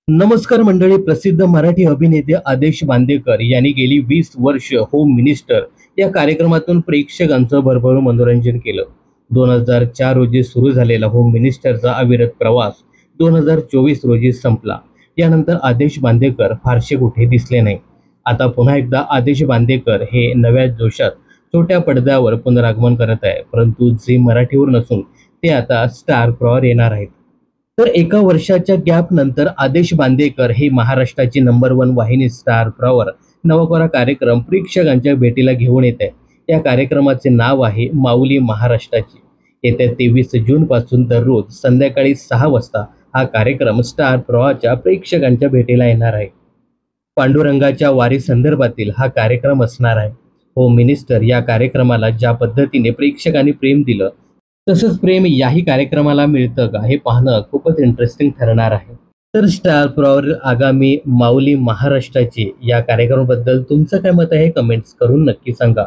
नमस्कार मंडळी. प्रसिद्ध मराठी अभिनेते आदेश बांदेकर यांनी गेली 20 वर्ष होम मिनिस्टर या कार्यक्रमातून प्रेक्षकांचं भरभरून मनोरंजन केलं. 2004 रोजी सुरू झालेला होम मिनिस्टरचा अविरत प्रवास 2024 रोजी संपला. यानंतर आदेश बांदेकर फारसे कुठे दिसले नाही. आता पुन्हा एकदा आदेश बांदेकर हे नव्या जोशात छोट्या पडद्यावर पुनरागमन करत आहे. परंतु झी मराठीवर नसून ते आता स्टार प्रॉवर येणार आहेत. तर एका वर्षाच्या गॅप नंतर आदेश बांदेकर हे महाराष्ट्राची नंबर 1 वाहिनी स्टार प्रॉवर नवकोरा कार्यक्रम प्रेक्षकांच्या भेटीला घेऊन येत आहे. या कार्यक्रमाचे नाव आहे माऊली महाराष्ट्राची. येत्या 23 जून पासून दररोज संध्याकाळी 6 वाजता हा कार्यक्रम स्टार प्रवाहाच्या प्रेक्षकांच्या भेटीला येणार आहे. पांडुरंगाच्या वारी संदर्भातील हा कार्यक्रम असणार आहे. होम मिनिस्टर या कार्यक्रमाला ज्या पद्धतीने प्रेक्षकांनी प्रेम दिलं तसंच प्रेम याही कार्यक्रमाला मिळतं का हे पाहणं खूपच इंटरेस्टिंग ठरणार आहे. तर स्टार प्रॉवर आगामी माऊली महाराष्ट्राची या कार्यक्रमाबद्दल तुमचं काय मत आहे कमेंट्स करून नक्की सांगा.